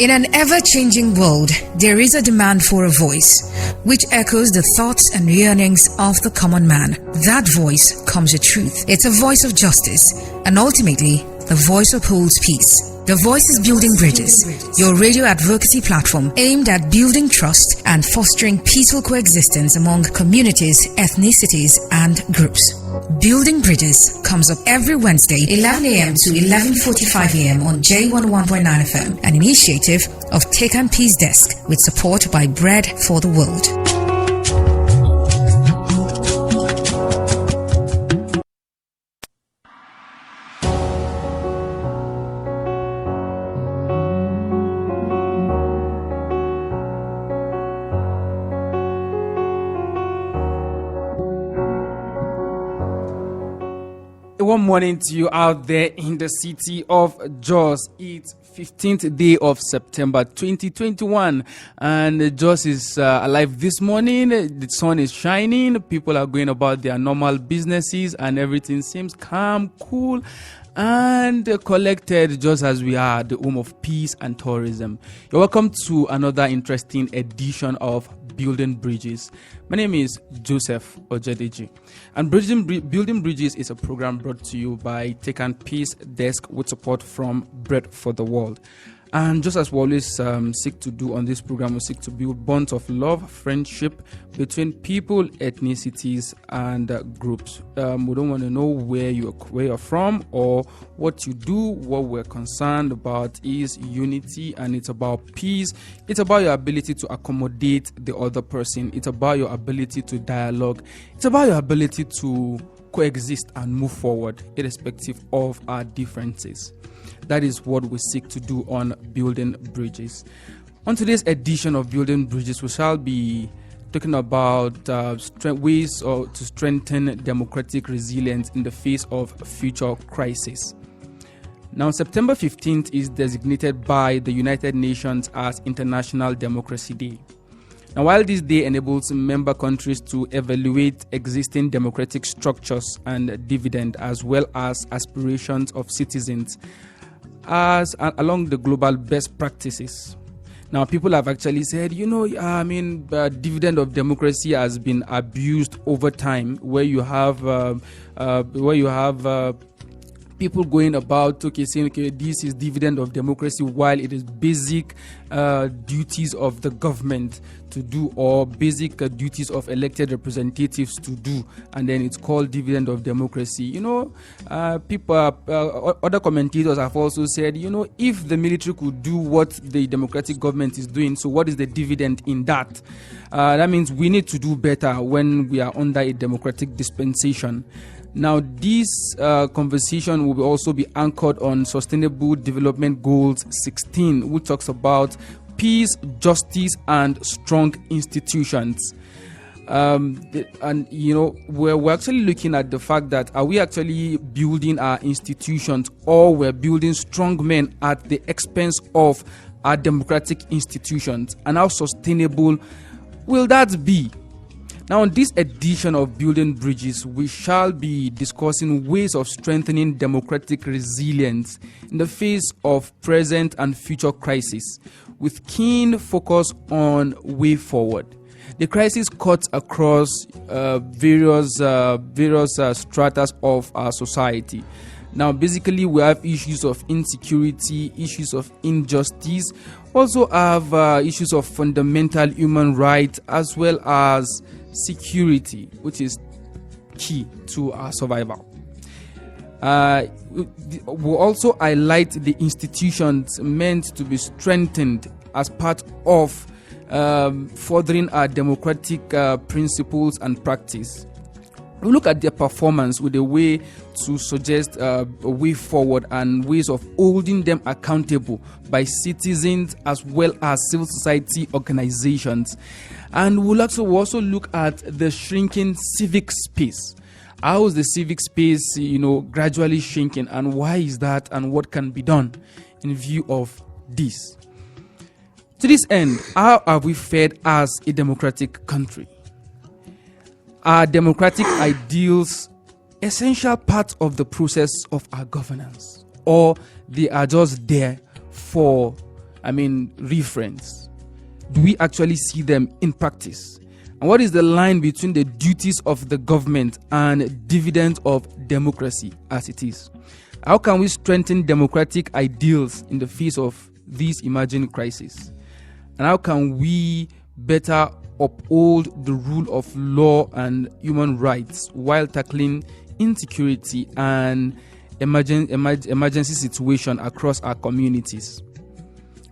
In an ever-changing world, there is a demand for a voice, which echoes the thoughts and yearnings of the common man. That voice comes with truth. It's a voice of justice, and ultimately, the voice upholds peace. The Voice is Building Bridges, your radio advocacy platform aimed at building trust and fostering peaceful coexistence among communities, ethnicities, and groups. Building Bridges comes up every Wednesday, 11 a.m. to 11:45 a.m. on J101.9 FM, an initiative of Take and Peace Desk with support by Bread for the World. One morning to you out there in the city of Jos. It's 15th day of September 2021, and Jos is alive this morning. The sun is shining, people are going about their normal businesses, and everything seems calm, cool, and collected, just as we are the home of peace and tourism. You're welcome to another interesting edition of Building Bridges. My name is Joseph Ojedeji, and Building Bridges is a program brought to you by Take and Peace Desk with support from Bread for the World. And just as we always seek to do on this program, we seek to build bonds of love, friendship between people, ethnicities, and groups. We don't want to know where you're from or what you do. What we're concerned about is unity, and it's about peace. It's about your ability to accommodate the other person. It's about your ability to dialogue. It's about your ability to coexist and move forward, irrespective of our differences. That is what we seek to do on Building Bridges. On today's edition of Building Bridges, we shall be talking about ways to strengthen democratic resilience in the face of future crisis. Now, September 15th is designated by the United Nations as International Democracy Day. Now, while this day enables member countries to evaluate existing democratic structures and dividend, as well as aspirations of citizens, along the global best practices. Now, people have actually said, dividend of democracy has been abused over time, where you have people going about saying, this is dividend of democracy, while it is basic duties of the government to do, or basic duties of elected representatives to do, and then it's called dividend of democracy. Other commentators have also said, if the military could do what the democratic government is doing, so what is the dividend in that? That means we need to do better when we are under a democratic dispensation. Now, this conversation will also be anchored on Sustainable Development Goals 16, which talks about peace, justice, and strong institutions. We're actually looking at the fact that are we actually building our institutions, or we're building strong men at the expense of our democratic institutions, and how sustainable will that be? Now, on this edition of Building Bridges, we shall be discussing ways of strengthening democratic resilience in the face of present and future crises, with keen focus on way forward. The crisis cuts across various stratas of our society. Now, basically, we have issues of insecurity, issues of injustice, also have issues of fundamental human rights, as well as security, which is key to our survival. We'll also highlight the institutions meant to be strengthened as part of furthering our democratic principles and practice. We look at their performance with a way to suggest a way forward and ways of holding them accountable by citizens as well as civil society organizations. And we'll also look at the shrinking civic space. How is the civic space, gradually shrinking, and why is that, and what can be done in view of this? To this end, how are we fared as a democratic country? Are democratic ideals essential part of the process of our governance, or they are just there for reference? Do we actually see them in practice? And what is the line between the duties of the government and dividend of democracy as it is? How can we strengthen democratic ideals in the face of these emerging crises? And how can we better uphold the rule of law and human rights while tackling insecurity and emergency situation across our communities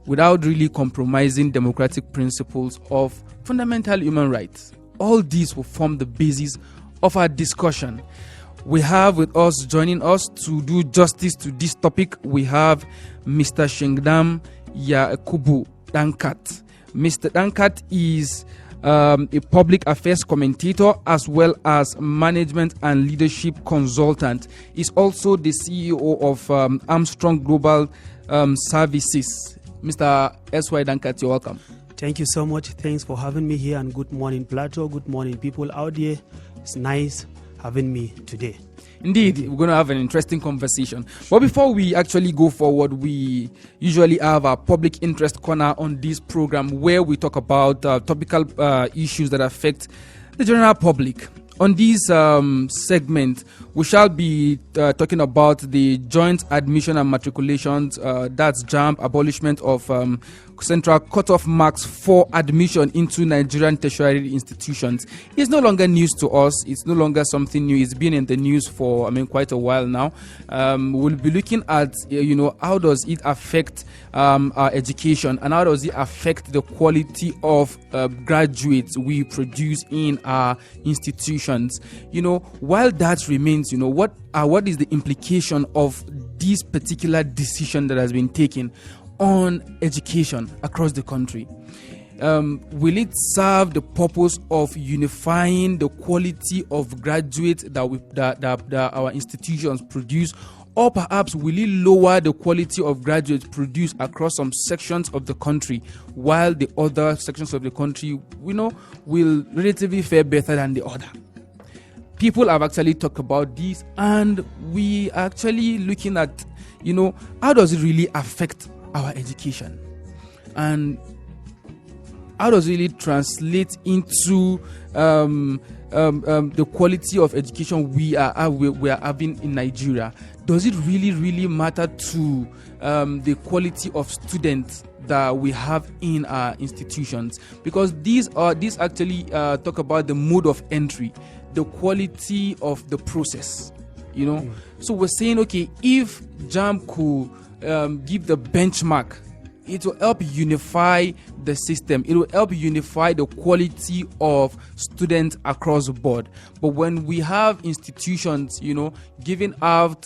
without really compromising democratic principles of fundamental human rights? All these will form the basis of our discussion. We have with us, joining us to do justice to this topic, we have Mr. Shengdam Yakubu Dankat. Mr. Dankat is a public affairs commentator as well as management and leadership consultant. He's also the CEO of Armstrong Global Services. Mr. S.Y. Dankat, you're welcome. Thank you so much. Thanks for having me here, and good morning, Plateau. Good morning, people out there. It's nice having me today. Indeed, we're going to have an interesting conversation. But before we actually go forward, we usually have our public interest corner on this program where we talk about topical issues that affect the general public. On this segment, we shall be talking about the joint admission and matriculations, that's JAMB, abolishment of central cutoff marks for admission into Nigerian tertiary institutions. It's no longer news to us. It's no longer something new. It's been in the news for quite a while now. We'll be looking at how does it affect our education, and how does it affect the quality of graduates we produce in our institutions. While that remains, what is the implication of this particular decision that has been taken on education across the country? Will it serve the purpose of unifying the quality of graduates that our institutions produce, or perhaps will it lower the quality of graduates produced across some sections of the country, while the other sections of the country will relatively fare better than the other? People have actually talked about this, and we are actually looking at how does it really affect our education, and how does it really translate into the quality of education we are having in Nigeria? Does it really matter to the quality of students that we have in our institutions? Because these actually talk about the mode of entry, the quality of the process. So we're saying, okay, if JAMB could give the benchmark, it will help unify the system. It will help unify the quality of students across the board. But when we have institutions, giving out,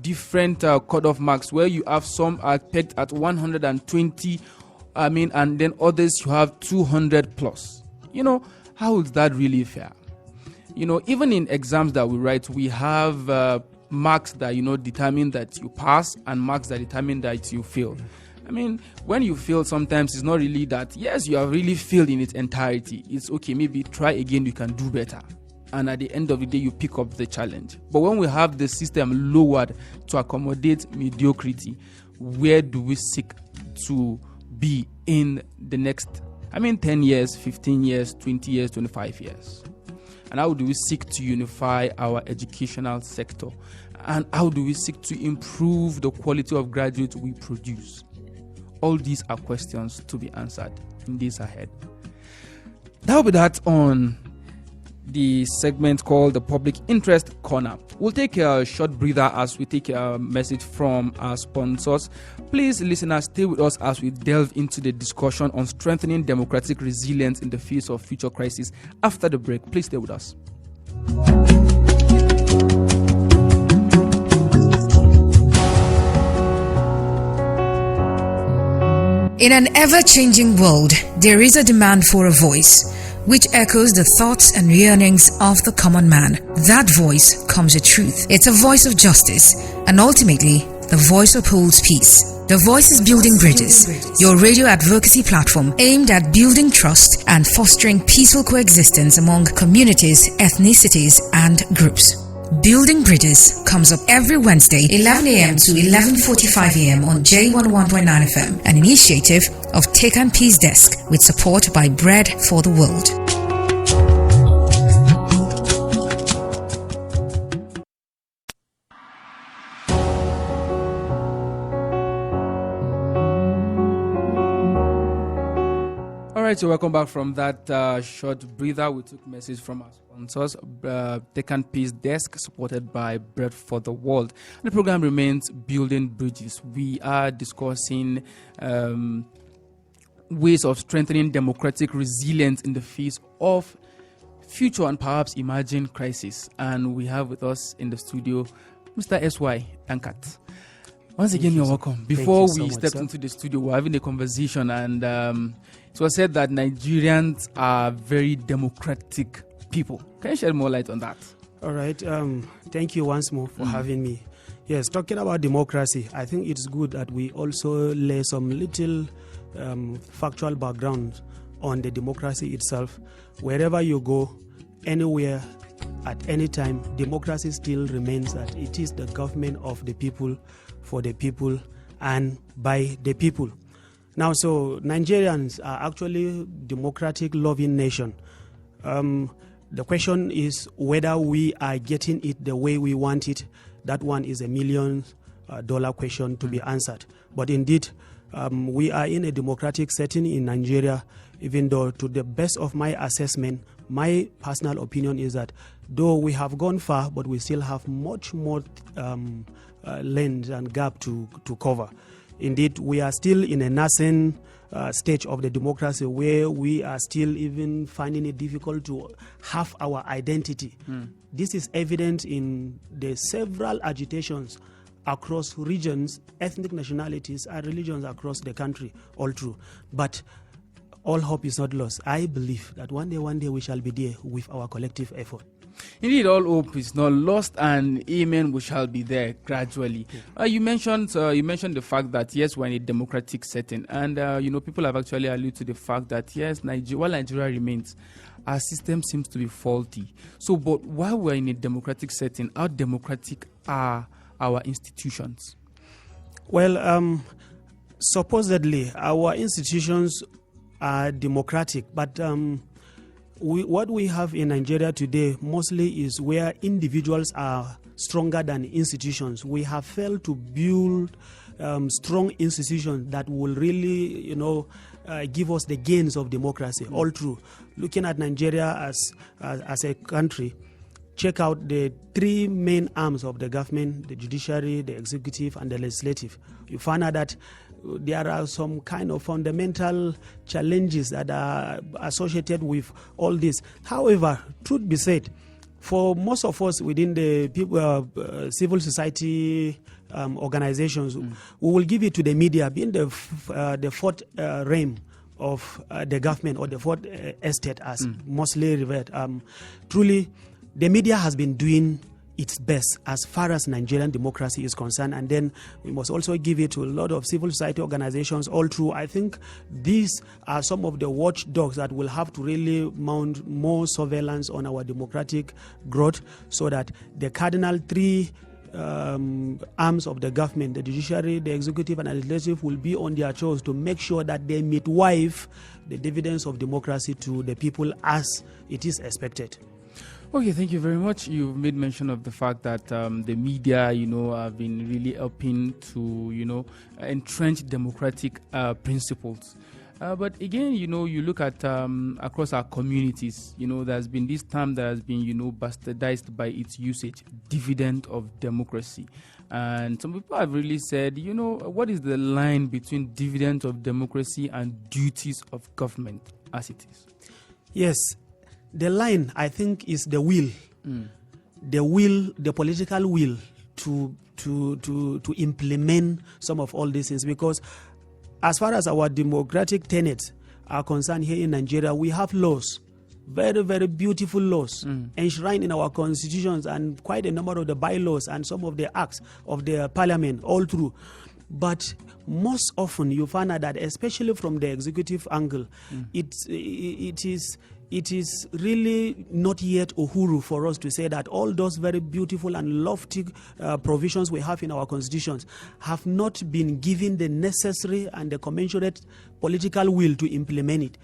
different cutoff marks, where you have some are pegged at 120, and then others you have 200 plus. How is that really fair? Even in exams that we write, we have marks that determine that you pass, and marks that determine that you fail. When you fail, sometimes it's not really that, yes, you have really failed in its entirety. It's okay, maybe try again, you can do better. And at the end of the day, you pick up the challenge. But when we have the system lowered to accommodate mediocrity, where do we seek to be in the next, 10 years, 15 years, 20 years, 25 years? And how do we seek to unify our educational sector? And how do we seek to improve the quality of graduates we produce? All these are questions to be answered in days ahead. That will be that on the segment called the Public Interest Corner. We'll take a short breather as we take a message from our sponsors. Please, listeners, stay with us as we delve into the discussion on strengthening democratic resilience in the face of future crises. After the break, please stay with us. In an ever-changing world, there is a demand for a voice which echoes the thoughts and yearnings of the common man. That voice comes with truth. It's a voice of justice, and ultimately, the voice upholds peace. The Voice is Building Bridges, your radio advocacy platform aimed at building trust and fostering peaceful coexistence among communities, ethnicities, and groups. Building Bridges comes up every Wednesday, 11 a.m. to 11:45 a.m. on J11.9 FM, an initiative of Take and Peace Desk with support by Bread for the World. All right, so welcome back from that short breather. We took message from our sponsors, Take and Peace Desk, supported by Bread for the World. And the program remains Building Bridges. We are discussing ways of strengthening democratic resilience in the face of future and perhaps emerging crisis. And we have with us in the studio Mr. S.Y. Ankat. Once again, you're welcome. Before we stepped into the studio, we're having a conversation, and it was said that Nigerians are very democratic people. Can you shed more light on that? All right. Thank you once more for having me. Yes, talking about democracy, I think it's good that we also lay some little factual background on the democracy itself. Wherever you go, anywhere, at any time, democracy still remains that it is the government of the people, for the people, and by the people. Now, so Nigerians are actually democratic loving nation. The question is whether we are getting it the way we want it. That one is $1 million question to be answered. But indeed, we are in a democratic setting in Nigeria, even though to the best of my assessment, my personal opinion is that though we have gone far, but we still have much more length and gap to cover. Indeed, we are still in a nascent stage of the democracy where we are still even finding it difficult to have our identity. This is evident in the several agitations across regions, ethnic nationalities, and religions across the country, all true. But all hope is not lost. I believe that one day we shall be there with our collective effort. Indeed, all hope is not lost, and amen, we shall be there gradually. You mentioned the fact that yes, we're in a democratic setting, and people have actually alluded to the fact that yes, while Nigeria remains, our system seems to be faulty. So, but while we're in a democratic setting, how democratic are our institutions? Well, supposedly our institutions are democratic, but what we have in Nigeria today mostly is where individuals are stronger than institutions. We have failed to build strong institutions that will really, give us the gains of democracy. All true. Looking at Nigeria as a country, check out the three main arms of the government: the judiciary, the executive, and the legislative. You find out that there are some kind of fundamental challenges that are associated with all this. However, truth be said, for most of us within the civil society organizations, we will give it to the media, being the fourth realm of the government, or the fourth estate, as mostly revered. Truly, the media has been doing its best as far as Nigerian democracy is concerned, and then we must also give it to a lot of civil society organizations. All true. I think these are some of the watchdogs that will have to really mount more surveillance on our democratic growth, so that the cardinal three arms of the government, the judiciary, the executive, and the legislative, will be on their toes to make sure that they midwife the dividends of democracy to the people as it is expected. Okay, thank you very much. You've made mention of the fact that the media, have been really helping to, entrench democratic principles. But again, you look at across our communities, there's been this term that has been, bastardized by its usage, dividend of democracy. And some people have really said, what is the line between dividend of democracy and duties of government as it is? Yes. The line, I think, is the will, the political will to implement some of all these things. Because as far as our democratic tenets are concerned here in Nigeria, we have laws, very, very beautiful laws, enshrined in our constitutions, and quite a number of the bylaws and some of the acts of the parliament, all through. But most often you find out that, especially from the executive angle, it is it is really not yet uhuru for us to say that all those very beautiful and lofty provisions we have in our constitutions have not been given the necessary and the commensurate political will to implement it.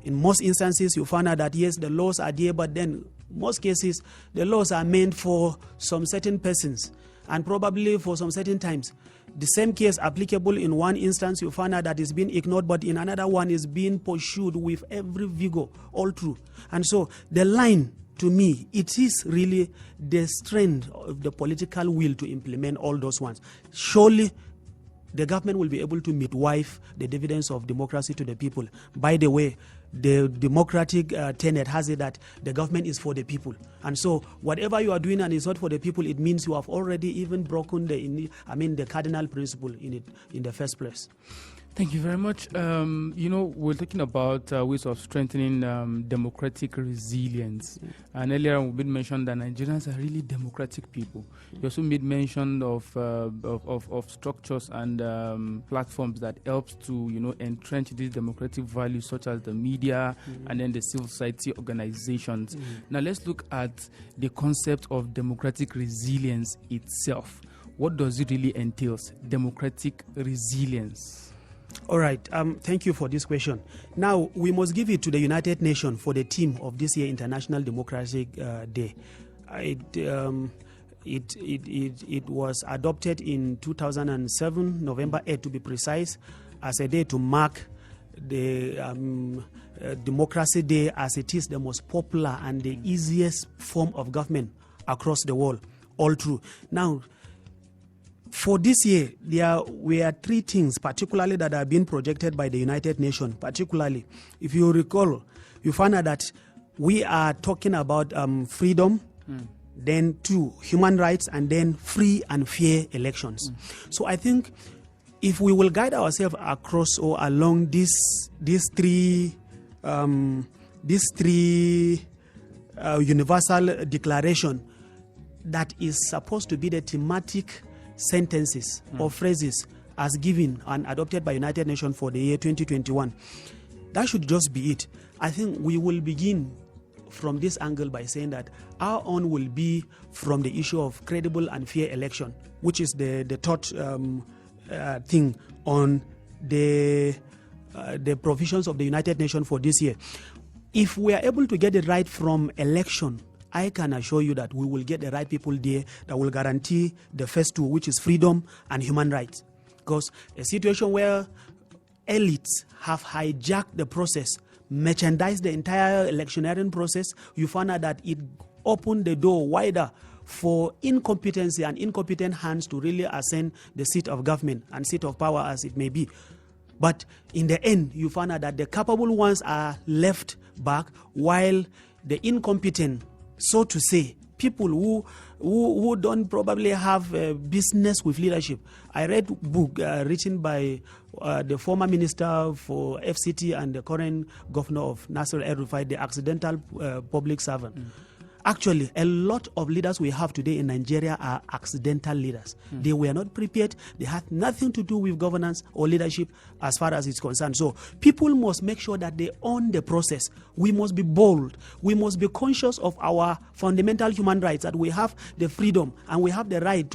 In most instances, you find out that yes, the laws are there, but then most cases, the laws are meant for some certain persons and probably for some certain times. The same case applicable in one instance, you find out that it's been ignored, but in another one is being pursued with every vigor, all through. And so the line, to me, it is really the strength of the political will to implement all those ones. Surely, the government will be able to midwife the dividends of democracy to the people. By the way, the democratic tenet has it that the government is for the people. And so whatever you are doing and is not for the people, it means you have already even broken the cardinal principle in it in the first place. Thank you very much. We're talking about ways of strengthening democratic resilience. And earlier we made mention that Nigerians are really democratic people. You also made mention of structures and platforms that helps to, entrench these democratic values, such as the media and then the civil society organizations. Now let's look at the concept of democratic resilience itself. What does it really entail? Democratic resilience. All right. Thank you for this question. Now, we must give it to the United Nations for the theme of this year International Democratic Day. It was adopted in 2007, November 8 to be precise, as a day to mark the Democracy Day, as it is the most popular and the easiest form of government across the world, all through. Now, for this year, there were three things particularly that are being projected by the United Nations. Particularly, if you recall, you find out that we are talking about freedom, then two, human rights, and then free and fair elections. So I think if we will guide ourselves across or along these three universal declaration that is supposed to be the thematic sentences or phrases as given and adopted by United Nations for the year 2021. That should just be it. I think we will begin from this angle by saying that our own will be from the issue of credible and fair election, which is the third thing on the provisions of the United Nations for this year. If we are able to get it right from election, I can assure you that we will get the right people there that will guarantee the first two, which is freedom and human rights. Because a situation where elites have hijacked the process, merchandised the entire electioneering process, you find out that it opened the door wider for incompetency and incompetent hands to really ascend the seat of government and seat of power as it may be. But in the end, you find out that the capable ones are left back while the incompetent, so to say, people who don't probably have business with leadership. I read a book written by the former minister for FCT and the current governor of Nasser El-Rufai, the accidental public servant. Actually, a lot of leaders we have today in Nigeria are accidental leaders. They were not prepared. They had nothing to do with governance or leadership as far as it's concerned. So people must make sure that they own the process. We must be bold. We must be conscious of our fundamental human rights, that we have the freedom and we have the right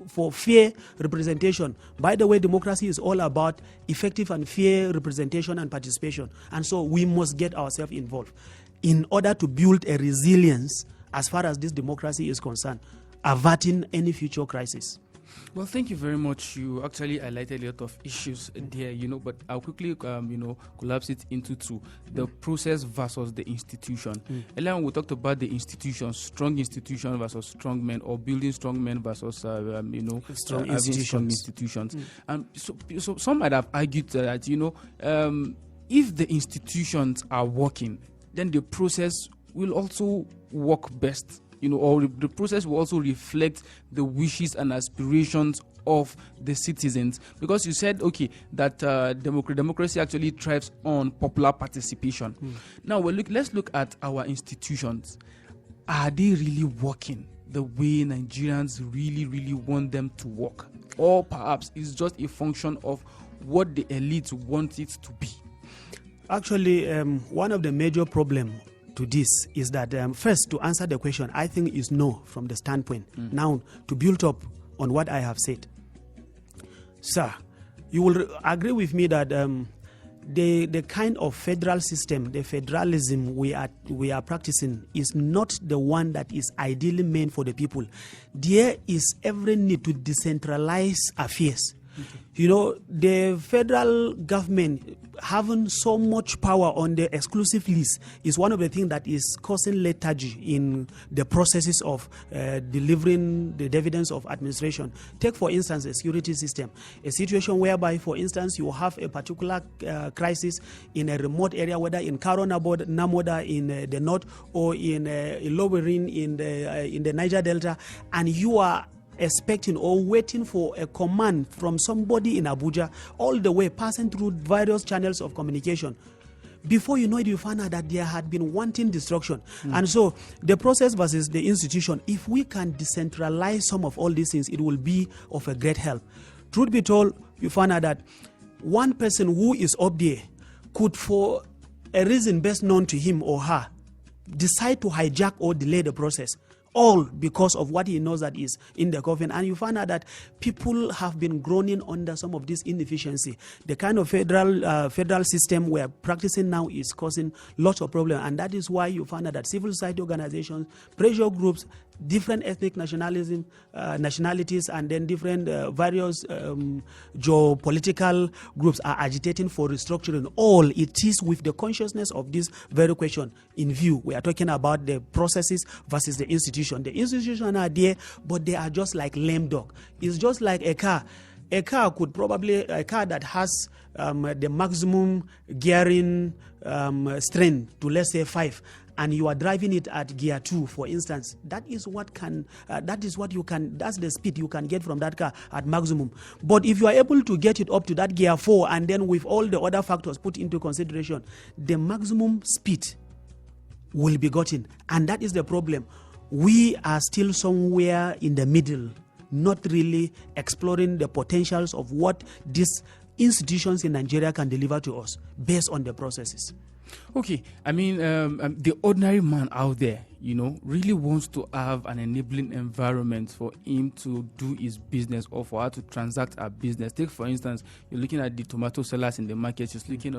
for fair representation. By the way, democracy is all about effective and fair representation and participation. And so we must get ourselves involved in order to build a resilience as far as this democracy is concerned, averting any future crisis. Well, thank you very much. You actually highlighted a lot of issues there, but I'll quickly, collapse it into two: the process versus the institution. Earlier on, we talked about the institution, strong institution versus strong men, or building strong men versus, strong institutions. So some might have argued that, if the institutions are working, then the process will also work best, or the process will also reflect the wishes and aspirations of the citizens. Because you said, that democracy actually thrives on popular participation. Now, let's look at our institutions. Are they really working the way Nigerians really, really want them to work? Or perhaps it's just a function of what the elites want it to be? Actually, one of the major problems to this is that first, to answer the question, I think is no from the standpoint. Now, to build up on what I have said, sir, you will agree with me that the kind of federal system, the federalism we are practicing, is not the one that is ideally meant for the people. There is every need to decentralize affairs. Okay. You know, the federal government having so much power on the exclusive list is one of the things that is causing lethargy in the processes of delivering the dividends of administration. Take, for instance, a security system, a situation whereby, for instance, you have a particular crisis in a remote area, whether in Karo Namoda in the north or in Lowerin in the Niger Delta, and you are expecting or waiting for a command from somebody in Abuja, all the way passing through various channels of communication. Before you know it, you find out that there had been wanton destruction. And so the process versus the institution, if we can decentralize some of all these things, it will be of a great help. Truth be told, you find out that one person who is up there could, for a reason best known to him or her, decide to hijack or delay the process, all because of what he knows that is in the coffin. And you find out that people have been groaning under some of this inefficiency. The kind of federal system we're practicing now is causing lots of problems, and that is why you find out that civil society organizations, pressure groups, different ethnic nationalities, and then different various geopolitical groups are agitating for restructuring. All it is with the consciousness of this very question in view. We are talking about the processes versus the institution. The institutions are there, but they are just like lame dog. It's just like a car. A car that has the maximum gearing strength to, let's say, 5, and you are driving it at gear 2, for instance. That's the speed you can get from that car at maximum. But if you are able to get it up to that gear 4, and then with all the other factors put into consideration, the maximum speed will be gotten. And that is the problem. We are still somewhere in the middle, not really exploring the potentials of what these institutions in Nigeria can deliver to us based on the processes. Okay, I mean, the ordinary man out there, really wants to have an enabling environment for him to do his business or for her to transact her business. Take, for instance, you're looking at the tomato sellers in the market, just looking,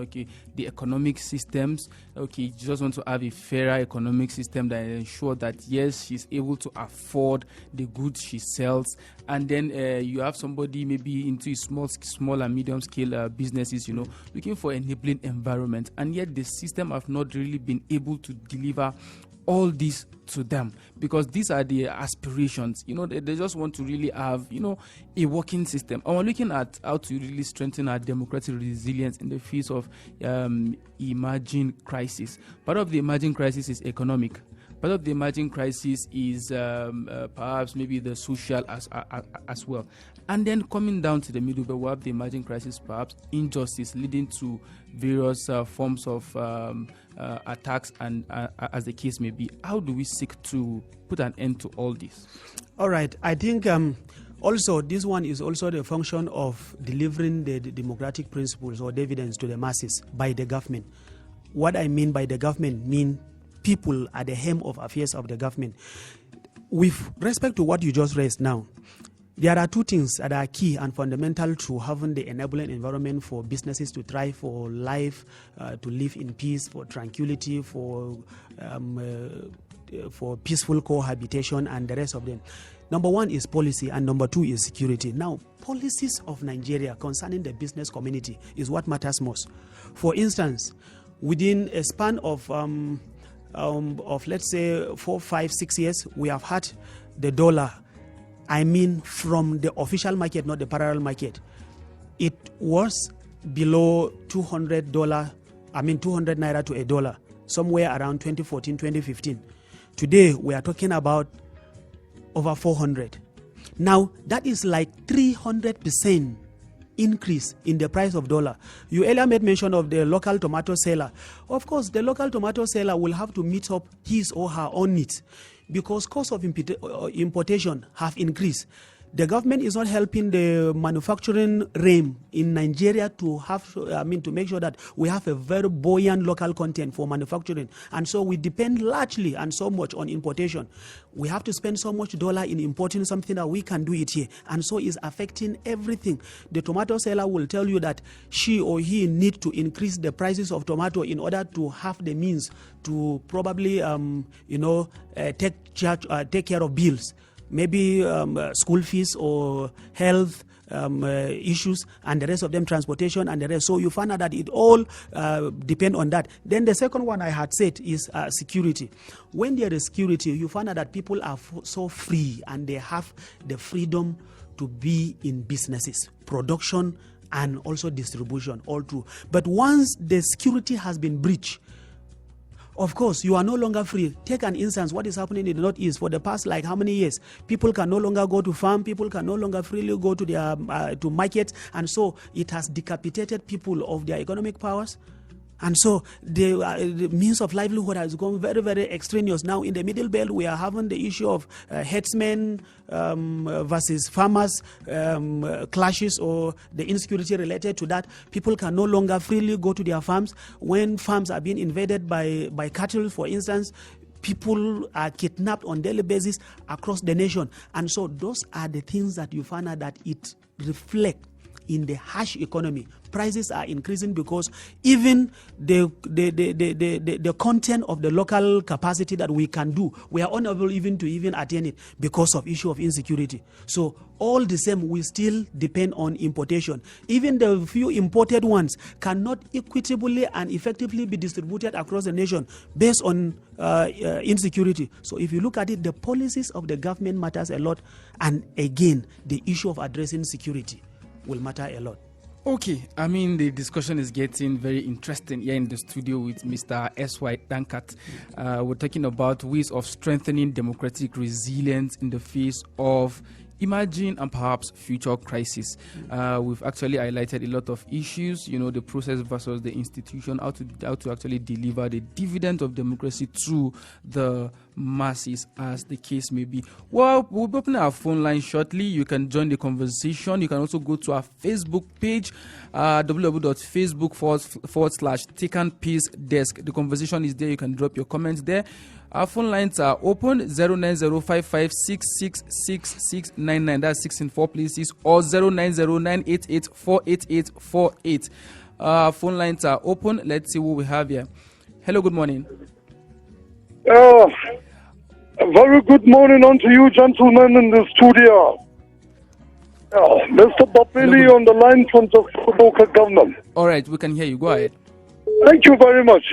the economic systems, you just want to have a fairer economic system that ensure that, yes, she's able to afford the goods she sells. And then you have somebody maybe into small and medium scale businesses, looking for enabling environment. And yet the system have not really been able to deliver all this to them, because these are the aspirations. They just want to really have, a working system. And we're looking at how to really strengthen our democratic resilience in the face of emerging crisis. Part of the emerging crisis is economic. Part of the emerging crisis is perhaps maybe the social as well. And then coming down to the middle, we have the emerging crisis, perhaps injustice, leading to various forms of attacks, and as the case may be. How do we seek to put an end to all this? All right. I think also this one is also the function of delivering the democratic principles or dividends to the masses by the government. What I mean by the government mean people at the helm of affairs of the government. With respect to what you just raised now, there are two things that are key and fundamental to having the enabling environment for businesses to thrive, for life, to live in peace, for tranquility, for peaceful cohabitation, and the rest of them. Number one is policy, and number two is security. Now, policies of Nigeria concerning the business community is what matters most. For instance, within a span of let's say 4, 5, 6 years, we have had the dollar, from the official market, not the parallel market. It was below $200, 200 naira to $1, somewhere around 2014, 2015. Today, we are talking about over 400. Now, that is like 300% increase in the price of dollar. You earlier made mention of the local tomato seller. Of course, the local tomato seller will have to meet up his or her own needs, because cost of importation have increased. The government is not helping the manufacturing realm in Nigeria to to make sure that we have a very buoyant local content for manufacturing. And so we depend largely and so much on importation. We have to spend so much dollar in importing something that we can do it here. And so it's affecting everything. The tomato seller will tell you that she or he need to increase the prices of tomato in order to have the means to probably, take care of bills. Maybe school fees or health issues, and the rest of them transportation and the rest. So you find out that it all depend on that. Then the second one I had said is security. When there is security, you find out that people are so free and they have the freedom to be in businesses, production and also distribution, all true. But once the security has been breached, of course, you are no longer free. Take an instance, what is happening in the Northeast for the past how many years? People can no longer go to farm, people can no longer freely go to their to markets, and so it has decapitated people of their economic powers. And so the means of livelihood has gone very, very extraneous. Now in the Middle Belt, we are having the issue of herdsmen versus farmers clashes, or the insecurity related to that. People can no longer freely go to their farms. When farms are being invaded by cattle, for instance, people are kidnapped on daily basis across the nation. And so those are the things that you find out that it reflects in the harsh economy. Prices are increasing because even the content of the local capacity that we can do, we are unable even to attain it because of issue of insecurity. So all the same, we still depend on importation. Even the few imported ones cannot equitably and effectively be distributed across the nation based on insecurity. So if you look at it, the policies of the government matters a lot, and again, the issue of addressing security will matter a lot. Okay, the discussion is getting very interesting here in the studio with Mr. S.Y. Dankat. We're talking about ways of strengthening democratic resilience in the face of emerging and perhaps future crisis. We've actually highlighted a lot of issues, the process versus the institution, how to actually deliver the dividend of democracy to the masses, as the case may be. Well, we'll be opening our phone line shortly. You can join the conversation. You can also go to our Facebook page, www.facebook.com/Take-and-Peace Desk. The conversation is there. You can drop your comments there. Our phone lines are open, 09055666699, that's 6 in 4 places, or 09098848848. Phone lines are open. Let's see what we have here. Hello, good morning. A very good morning unto you, gentlemen, in the studio. Mr. Bapili on the line from the local government. All right, we can hear you. Go ahead. Thank you very much.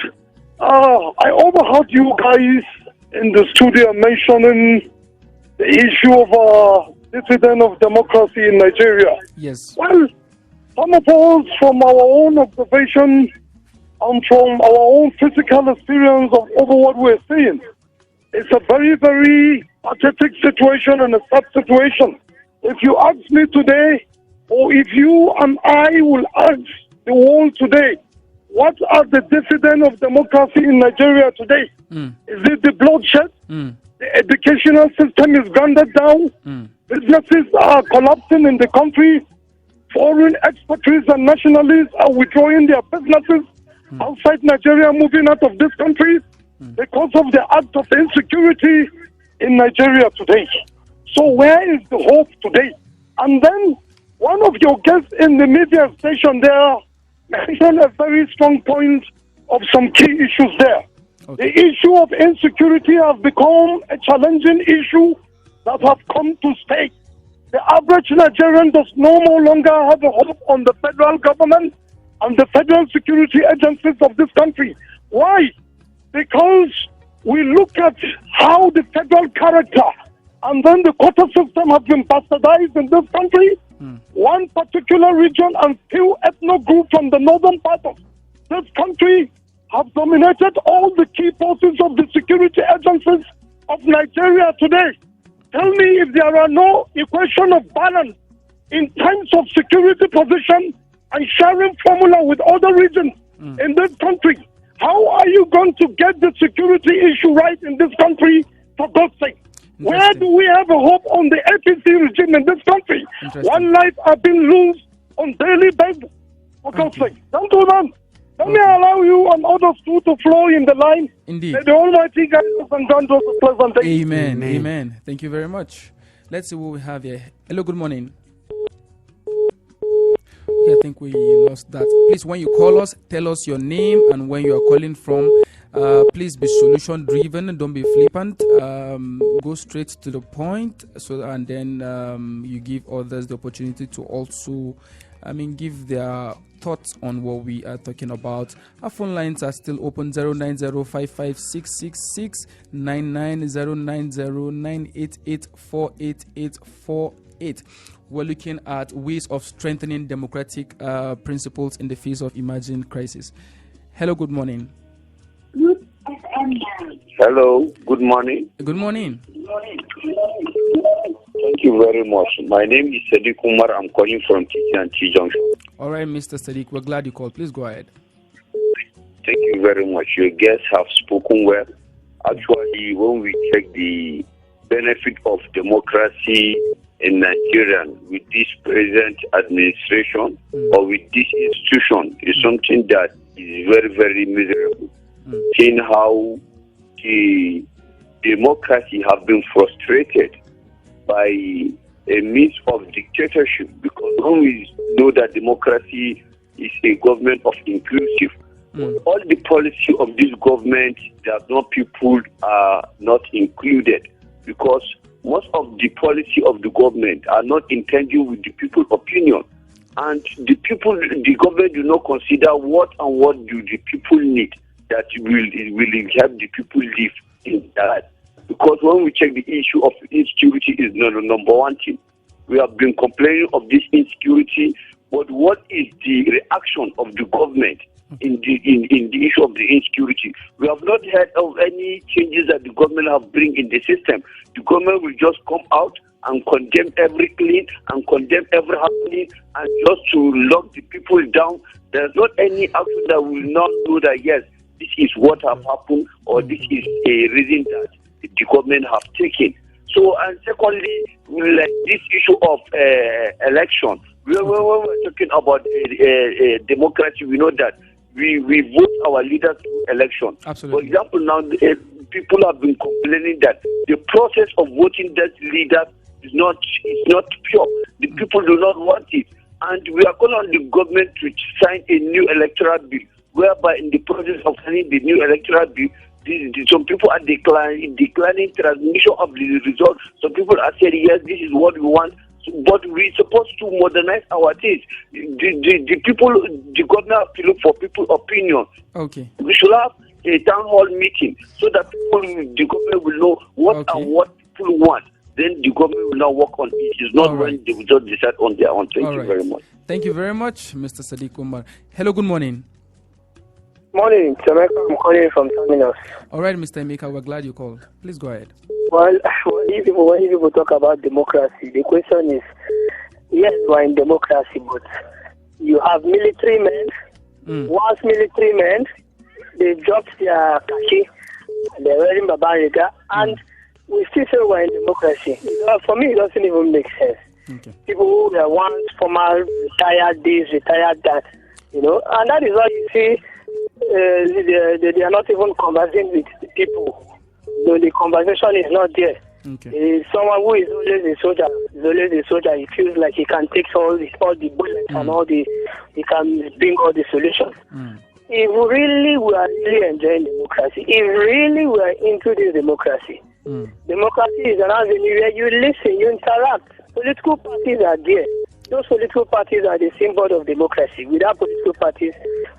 I overheard you guys in the studio mentioning the issue of dividend of democracy in Nigeria. Yes. Well, some of us, from our own observation and from our own physical experience of over what we're seeing, it's a very, very pathetic situation and a sad situation. If you ask me today, or if you and I will ask the world today, what are the dividends of democracy in Nigeria today? Is it the bloodshed? The educational system is grounded down. Businesses are collapsing in the country. Foreign expatriates and nationalists are withdrawing their businesses outside Nigeria, moving out of this country because of the act of insecurity in Nigeria today. So where is the hope today? And then one of your guests in the media station there mentioned a very strong point of some key issues there. Okay. The issue of insecurity has become a challenging issue that has come to stay. The average Nigerian does no longer have a hope on the federal government and the federal security agencies of this country. Why? Because we look at how the federal character and then the quota system have been bastardized in this country. One particular region and few ethnic groups from the northern part of this country have dominated all the key forces of the security agencies of Nigeria today. Tell me, if there are no equation of balance in terms of security position and sharing formula with other regions in this country, how are you going to get the security issue right in this country, for God's sake? Where do we have a hope on the APC regime in this country? One life has been lost on daily basis. For God's sake, gentlemen, let me allow you and others too to flow in the line. Indeed. May the Almighty guide us and grant us a pleasant day. Amen. Amen. Thank you very much. Let's see what we have here. Hello, good morning. Okay, I think we lost that. Please, when you call us, tell us your name and where you are calling from. Please be solution driven. Don't be flippant. Go straight to the point. And then you give others the opportunity to also, give their thoughts on what we are talking about. Our phone lines are still open: 09055666990, 09098848848. We're looking at ways of strengthening democratic principles in the face of emerging crisis. Hello, good morning. Hello, good morning. Good morning. Thank you very much. My name is Sadiq Umar. I'm calling from T Junction. All right, Mr. Sadiq, we're glad you called. Please go ahead. Thank you very much. Your guests have spoken well. Actually, when we check the benefit of democracy in Nigeria with this present administration or with this institution is something that is very, very miserable. Seeing how the democracy have been frustrated by a means of dictatorship, because when we know that democracy is a government of inclusive, all the policy of this government that not people are not included, because most of the policy of the government are not intended with the people's opinion, and the government do not consider what do the people need that will help the people live in that. Because when we check the issue of insecurity is the number one thing. We have been complaining of this insecurity, but what is the reaction of the government in the issue of the insecurity? We have not heard of any changes that the government have bring in the system. The government will just come out and condemn every clean and condemn every happening and just to lock the people down. There's not any action that will not do that, yes, this is what have happened or this is a reason that the government have taken. So, and secondly, like this issue of election, when we're talking about democracy, we know that we vote our leaders through election. Absolutely. For example, now people have been complaining that the process of voting that leaders is not pure. The people do not want it. And we are calling on the government to sign a new electoral bill, whereby in the process of signing the new electoral bill, some people are declining transmission of the results. Some people are saying, yes, this is what we want, but we're supposed to modernize our things. The people, the government have to look for people's opinion. Okay. We should have a town hall meeting so that the government will know what and what people want. Then the government will now work on it. It's not when they will just decide on their own. Thank you very much. Thank you very much, Mr. Sadiq Umar. Hello, good morning. Morning, Emeka. I'm calling from Terminus. All right, Mr. Emeka, we're glad you called. Please go ahead. Well, when people talk about democracy, the question is, yes, we're in democracy, but you have military men. Once military men, they dropped their khaki, they're wearing babariga, and we still say we're in democracy. For me, it doesn't even make sense. Okay. People who were once former retired this, retired that, and that is why you see they are not even conversing with the people. The conversation is not there. Okay. Someone who is always a soldier, he feels like he can take all the bullets and he can bring all the solutions. If really we are really enjoying democracy, if really we are into this democracy, democracy is an avenue where you listen, you interact. Political parties are there. Those political parties are the symbol of democracy. Without political parties,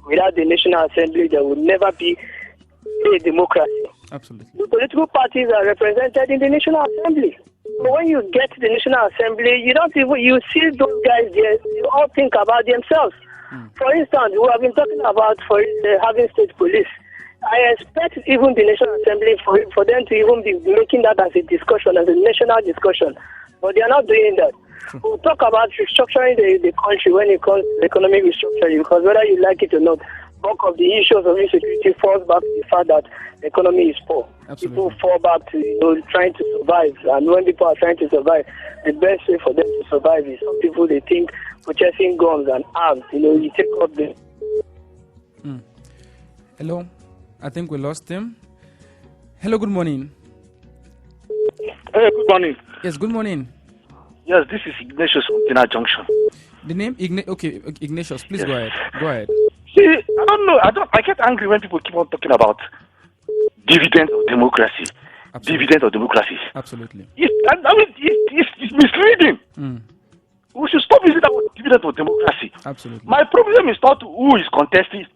without the National Assembly, there would never be a democracy. Absolutely. The political parties are represented in the National Assembly. But when you get to the National Assembly, you see those guys there, you all think about themselves. For instance, we have been talking about having state police. I expect even the National Assembly for them to even be making that as a discussion, as a national discussion. But they are not doing that. We'll talk about restructuring the country when it comes to economic restructuring, because whether you like it or not. bulk of the issues of insecurity falls back to the fact that the economy is poor. Absolutely. People fall back to trying to survive, and when people are trying to survive, the best way for them to survive is some people they think purchasing guns and arms. You take up the. Hello, I think we lost him. Hello, good morning. Hey, good morning. Yes, good morning. Yes, this is Ignatius from Tina Junction. The name Ignatius. Please Yes. go ahead. Go ahead. See, I don't know. I get angry when people keep on talking about dividend of democracy. Absolutely. Dividend of democracy. Absolutely. It's misleading. We should stop using that word dividend of democracy. Absolutely. My problem is not who is contesting,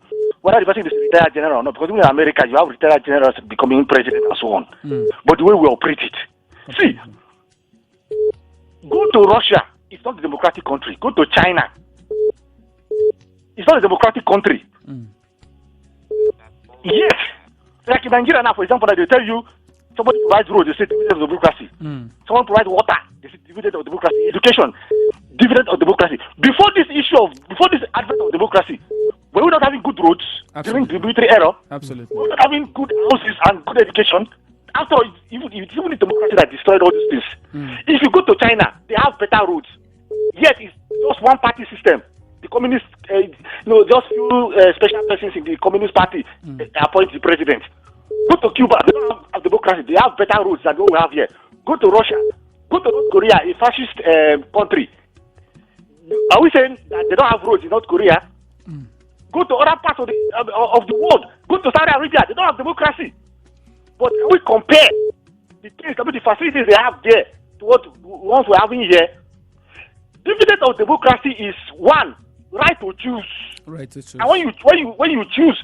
whether the person is a retired general or not. Because in America, you have retired generals becoming president and so on. But the way we operate it. See, go to Russia. It's not a democratic country. Go to China. It's not a democratic country. Yet, like in Nigeria now, for example, they tell you somebody provides road, they say dividend of democracy. Someone provides water, they say dividend of democracy. Education, dividend of democracy. Before this advent of democracy, were we not having good roads during the military era? Absolutely. We were not having good houses and good education. After all, it's even the democracy that destroyed all these things. If you go to China, they have better roads. Yet it's just one party system. The communist, just few special persons in the communist party appoint the president. Go to Cuba, they don't have democracy. They have better roads than what we have here. Go to Russia. Go to North Korea, a fascist country. Are we saying that they don't have roads in North Korea? Go to other parts of the world. Go to Saudi Arabia. They don't have democracy. But when we compare the things, the facilities they have there to what ones we're having here, dividend of democracy is one, right to choose. Right to choose. And when you choose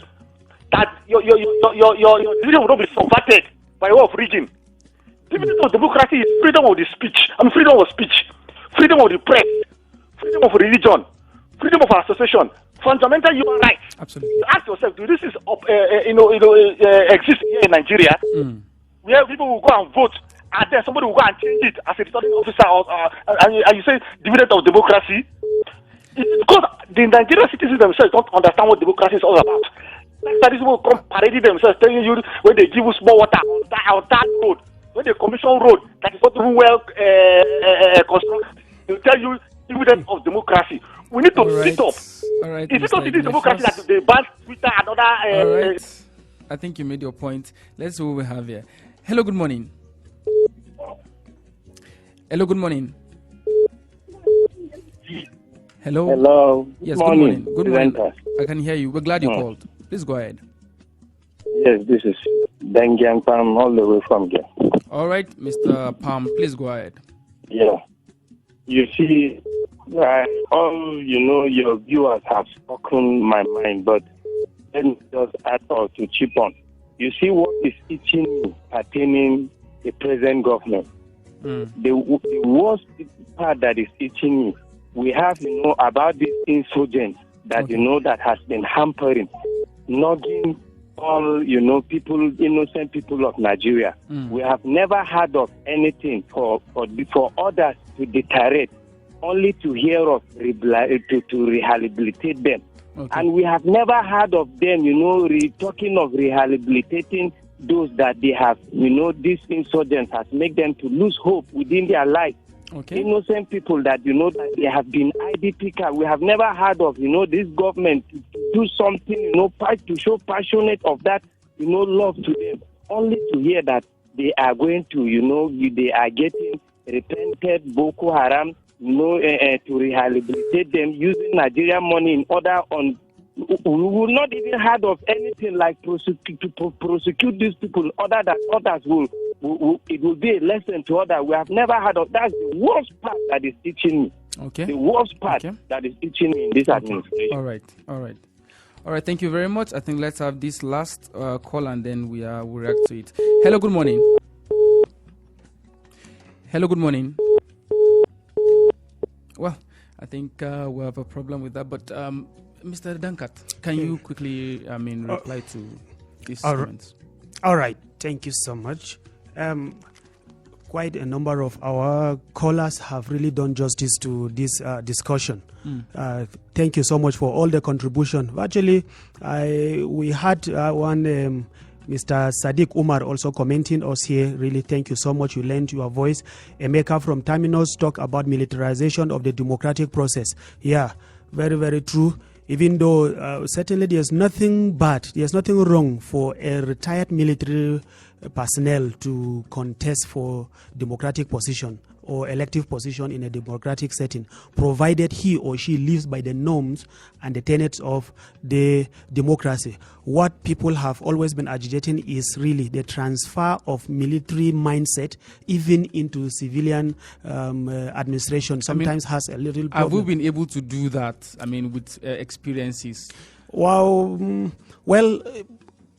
that your decision will not be subverted by way of region. Dividend of democracy is freedom of the speech. Freedom of speech, freedom of the press, freedom of religion, freedom of association, fundamental human rights. Absolutely. Ask yourself, do this exist here in Nigeria? Where people will go and vote, and then somebody will go and change it as a returning officer, and you say dividend of democracy? It's because the Nigerian citizens themselves don't understand what democracy is all about. That is people come parading themselves, telling you when they give you small water on that road, when they commission road that is not even well constructed, they tell you dividend of democracy. We need to sit up. All right. Is it not this democracy that they ban Twitter and other? All right. I think you made your point. Let's see what we have here. Hello, good morning. Hello, good morning. Hello. Hello. Yes, good morning. Good morning. I can hear you. We're glad you called. Please go ahead. Yes, this is Dengiang Pam, all the way from here. All right, Mr. Palm, please go ahead. Yeah. You see, all your viewers have spoken my mind, but then just add all to chip on. You see what is eating me pertaining the present government. The worst part that is eating me, we have, about this insurgent that, that has been hampering, nogging all, people, innocent people of Nigeria. We have never heard of anything for others to deteriorate, only to hear of to rehabilitate them. Okay. And we have never heard of them, talking of rehabilitating those that they have, these insurgents has made them to lose hope within their life. Okay. Innocent people that, that they have been IDP card. We have never heard of, this government to do something, to show passionate of that, love to them. Only to hear that they are going to, they are getting repented Boko Haram, to rehabilitate them using Nigerian money in order on. We will not even heard of anything like prosecute these people. Other than others it will be a lesson to others. We have never heard of. That's the worst part that is teaching me. Okay. The worst part that is teaching me in this administration. All right. Thank you very much. I think let's have this last call and then we'll react to it. Hello. Good morning. Hello. Good morning. Well, I think we have a problem with that, but Mr. Dankat, can you quickly, reply to these statements? All right. Thank you so much. quite a number of our callers have really done justice to this discussion. Thank you so much for all the contribution. Actually, we had one Mr. Sadiq Umar also commenting us here. Really, thank you so much. You lent your voice. Emeka from Terminus talk about militarization of the democratic process. Yeah, very, very true. Even though certainly there's nothing bad, there's nothing wrong for a retired military personnel to contest for democratic position or elective position in a democratic setting, provided he or she lives by the norms and the tenets of the democracy. What people have always been agitating is really the transfer of military mindset even into civilian administration. Sometimes has a little problem. Have we been able to do that, with experiences? Well,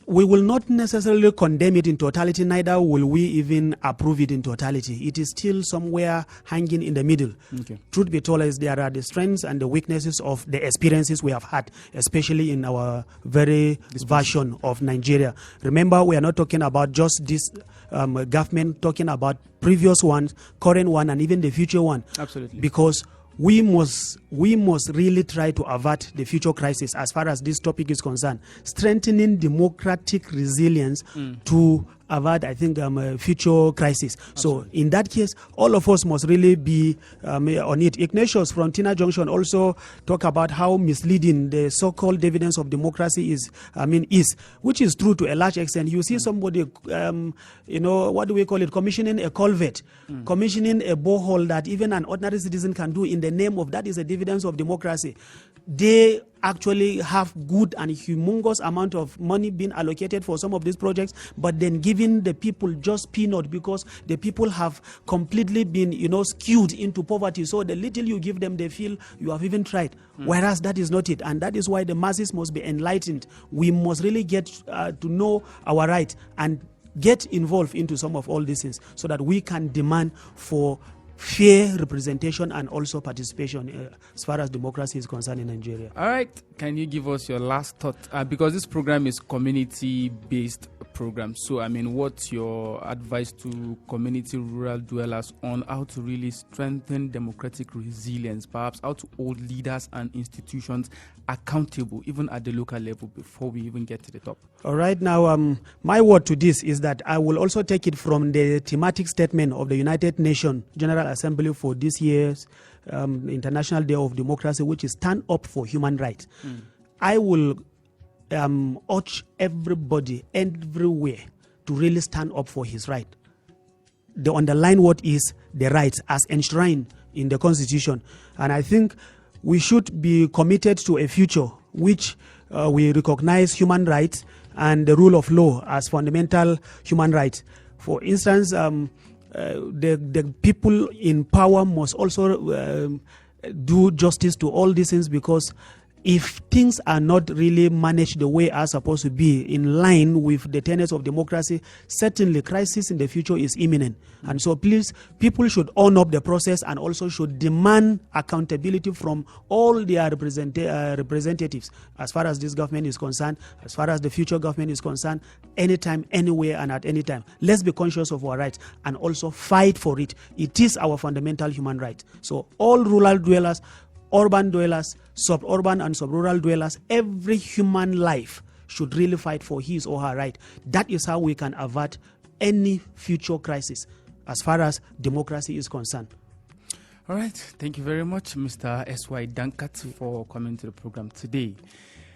we will not necessarily condemn it in totality, neither will we even approve it in totality. It is still somewhere hanging in the middle. Okay. Truth be told, is there are the strengths and the weaknesses of the experiences we have had, especially in our very version of Nigeria. Remember, we are not talking about just this government, talking about previous ones, current one, and even the future one. Absolutely. Because we must really try to avert the future crisis as far as this topic is concerned. Strengthening democratic resilience to avert, I think, future crisis. Absolutely. So in that case, all of us must really be on it. Ignatius from Tina Junction also talk about how misleading the so-called dividends of democracy is, which is true to a large extent. You see somebody, what do we call it, commissioning a culvert, commissioning a borehole that even an ordinary citizen can do in the name of that is a dividends of democracy. They actually have good and humongous amount of money being allocated for some of these projects, but then giving the people just peanut because the people have completely been, skewed into poverty. So the little you give them, they feel you have even tried. Whereas that is not it. And that is why the masses must be enlightened. We must really get to know our right and get involved into some of all these things so that we can demand for fair representation and also participation as far as democracy is concerned in Nigeria. All right. Can you give us your last thought? Because this program is community-based program. So, what's your advice to community rural dwellers on how to really strengthen democratic resilience, perhaps how to hold leaders and institutions accountable, even at the local level, before we even get to the top? All right. Now, my word to this is that I will also take it from the thematic statement of the United Nations General Assembly for this year's International Day of Democracy, which is Stand Up for Human Rights. I will urge everybody everywhere to really stand up for his right. The underlying word is the rights as enshrined in the Constitution. And I think we should be committed to a future which we recognize human rights and the rule of law as fundamental human rights. For instance, the people in power must also do justice to all these things, because if things are not really managed the way they are supposed to be in line with the tenets of democracy, certainly crisis in the future is imminent. And so please, people should own up the process and also should demand accountability from all their representatives as far as this government is concerned, as far as the future government is concerned, anytime, anywhere, and at any time. Let's be conscious of our rights and also fight for it. It is our fundamental human right. So all rural dwellers, urban dwellers, suburban and subrural dwellers, every human life should really fight for his or her right. That is how we can avert any future crisis as far as democracy is concerned. All right. Thank you very much, Mr. S.Y. Dankat, for coming to the program today.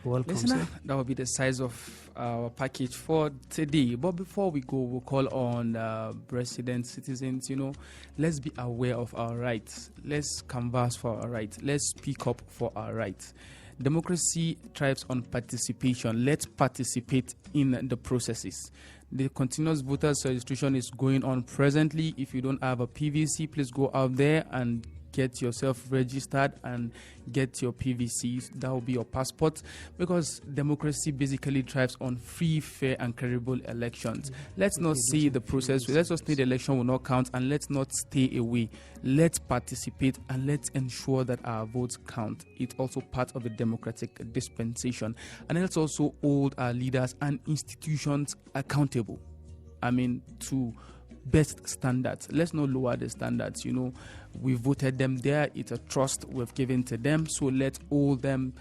Welcome, Listener, sir. that will be the size of our package for today. But before we go, we'll call on resident citizens, let's be aware of our rights. Let's canvass for our rights. Let's speak up for our rights. Democracy thrives on participation. Let's participate in the processes. The continuous voters registration is going on presently. If you don't have a PVC, please go out there and get yourself registered and get your PVCs. That will be your passport, because democracy basically thrives on free, fair, and credible elections. Let's not see the process. Let's just say the election will not count, and let's not stay away. Let's participate and let's ensure that our votes count. It's also part of the democratic dispensation. And let's also hold our leaders and institutions accountable. To best standards. Let's not lower the standards. We voted them there. It's a trust we've given to them. So let's hold them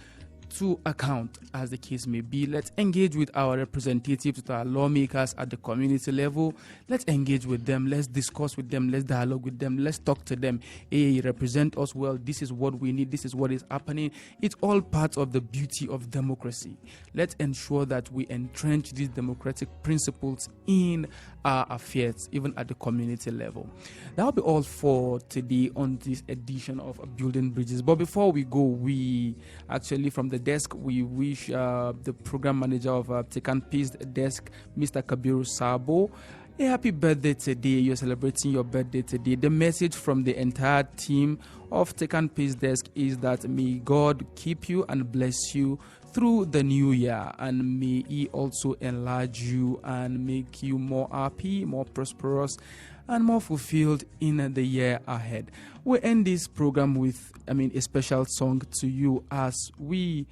to account, as the case may be. Let's engage with our representatives, with our lawmakers at the community level. Let's engage with them. Let's discuss with them. Let's dialogue with them. Let's talk to them. Hey, represent us well. This is what we need. This is what is happening. It's all part of the beauty of democracy. Let's ensure that we entrench these democratic principles in our affairs, even at the community level. That'll be all for today on this edition of Building Bridges. But before we go, we actually, from the desk, we wish the program manager of Take and Peace desk, Mr. Kabiru Sabo, a happy birthday today. You're celebrating your birthday today. The message from the entire team of Take and Peace desk is that may God keep you and bless you through the new year, and may He also enlarge you and make you more happy, more prosperous, and more fulfilled in the year ahead. We end this program with, a special song to you as we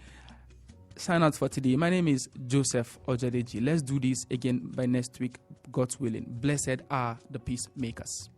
sign out for today. My name is Joseph Ojadeji. Let's do this again by next week, God's willing. Blessed are the peacemakers.